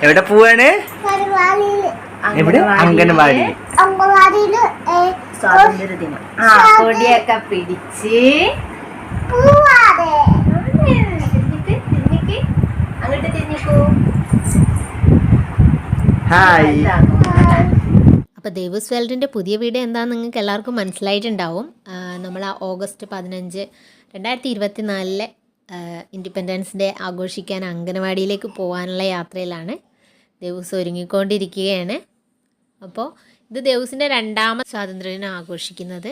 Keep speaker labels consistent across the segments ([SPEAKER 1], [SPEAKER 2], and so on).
[SPEAKER 1] എവിടെ പോവാണ്? എവിടെ? അംഗൻവാടി.
[SPEAKER 2] സ്വാതന്ത്ര്യ ദിനം. കൊടിയൊക്കെ പിടിച്ച് അങ്ങോട്ട് തിരിഞ്ഞിക്കൂ.
[SPEAKER 1] ഹായ്.
[SPEAKER 3] അപ്പോൾ ദേവൂസ് വേൾഡിൻ്റെ പുതിയ വീഡിയോ എന്താണെന്ന് നിങ്ങൾക്ക് എല്ലാവർക്കും മനസ്സിലായിട്ടുണ്ടാവും. നമ്മൾ ഓഗസ്റ്റ് 15 2024 ഇൻഡിപെൻഡൻസ് ഡേ ആഘോഷിക്കാൻ അംഗനവാടിയിലേക്ക് പോകാനുള്ള യാത്രയിലാണ്. ദേവൂസ് ഒരുങ്ങിക്കൊണ്ടിരിക്കുകയാണ്. അപ്പോൾ ഇത് ദേവൂസിൻ്റെ 2ാമത് സ്വാതന്ത്ര്യദിനം ആഘോഷിക്കുന്നത്.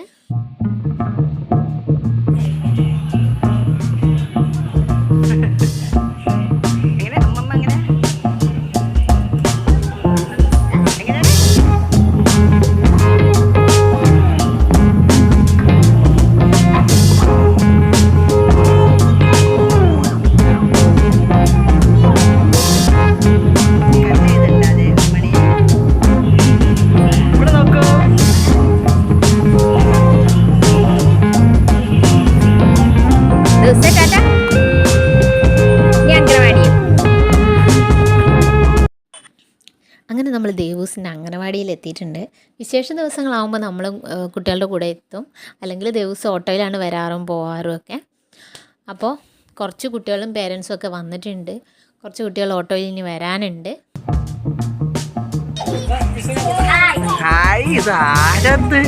[SPEAKER 3] അങ്ങനെ നമ്മൾ ദേവൂസിൻ്റെ അംഗനവാടിയിൽ എത്തിയിട്ടുണ്ട്. വിശേഷ ദിവസങ്ങളാകുമ്പോൾ നമ്മൾ കുട്ടികളുടെ കൂടെ എത്തും, അല്ലെങ്കിൽ ദേവൂസ് ഓട്ടോയിലാണ് വരാറും പോകാറും ഒക്കെ. അപ്പോൾ കുറച്ച് കുട്ടികളും പേരൻസും ഒക്കെ വന്നിട്ടുണ്ട്. കുറച്ച് കുട്ടികൾ ഓട്ടോയിൽ ഇനി വരാനുണ്ട്.
[SPEAKER 1] ഹായ്, ഇത് ആരത്?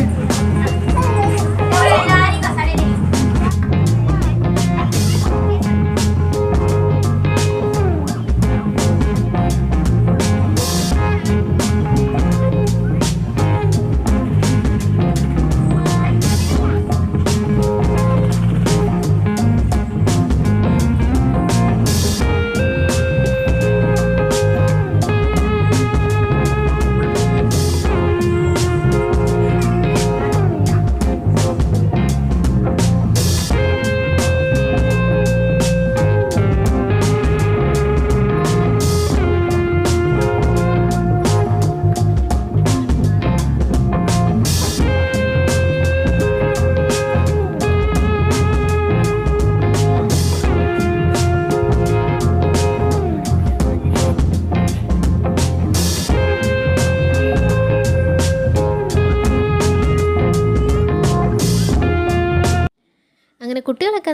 [SPEAKER 3] അങ്ങനെ കുട്ടികളൊക്കെ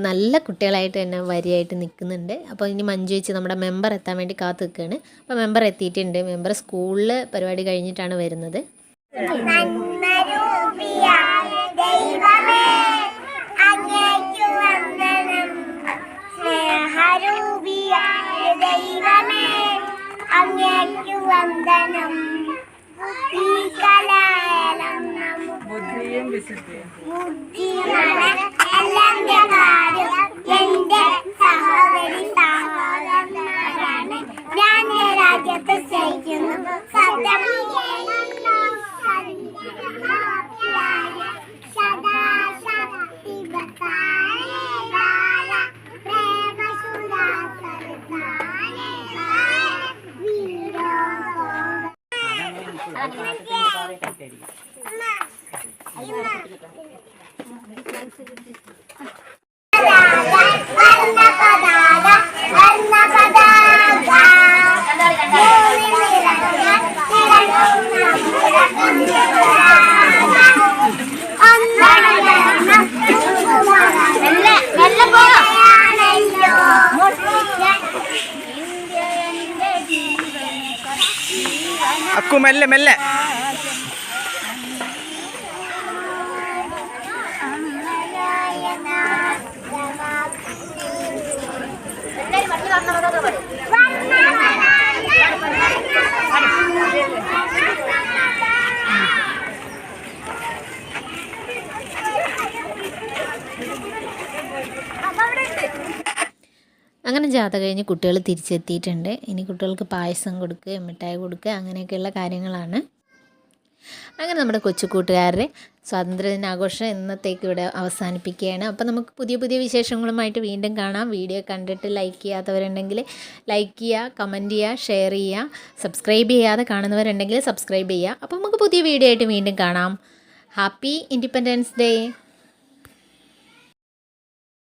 [SPEAKER 3] നല്ല കുട്ടികളായിട്ട് തന്നെ വരിയായിട്ട് നിൽക്കുന്നുണ്ട്. അപ്പോൾ ഇനി മഞ്ജു ചേച്ചി നമ്മുടെ മെമ്പർ എത്താൻ വേണ്ടി കാത്തു നിൽക്കുകയാണ്. അപ്പോൾ മെമ്പർ എത്തിയിട്ടുണ്ട്. മെമ്പർ സ്കൂളിൽ പരിപാടി കഴിഞ്ഞിട്ടാണ് വരുന്നത്.
[SPEAKER 4] രാജ്യത്തെ സ്നേഹിക്കുന്നു.
[SPEAKER 1] അക്കു മെല്ലെ മെല്ലെ.
[SPEAKER 3] അങ്ങനെ ജാഥ കഴിഞ്ഞ് കുട്ടികൾ തിരിച്ചെത്തിയിട്ടുണ്ട്. ഇനി കുട്ടികൾക്ക് പായസം കൊടുക്കുക, മിഠായി കൊടുക്കുക, അങ്ങനെയൊക്കെയുള്ള കാര്യങ്ങളാണ്. അങ്ങനെ നമ്മുടെ കൊച്ചുകൂട്ടുകാരുടെ സ്വാതന്ത്ര്യദിനാഘോഷം ഇന്നത്തേക്ക് ഇവിടെ അവസാനിപ്പിക്കുകയാണ്. അപ്പോൾ നമുക്ക് പുതിയ പുതിയ വിശേഷങ്ങളുമായിട്ട് വീണ്ടും കാണാം. വീഡിയോ കണ്ടിട്ട് ലൈക്ക് ചെയ്യാത്തവരുണ്ടെങ്കിൽ ലൈക്ക് ചെയ്യുക, കമൻറ്റ് ചെയ്യുക, ഷെയർ ചെയ്യുക. സബ്സ്ക്രൈബ് ചെയ്യാതെ കാണുന്നവരുണ്ടെങ്കിൽ സബ്സ്ക്രൈബ് ചെയ്യുക. അപ്പോൾ നമുക്ക് പുതിയ വീഡിയോ ആയിട്ട് വീണ്ടും കാണാം. Happy independence day.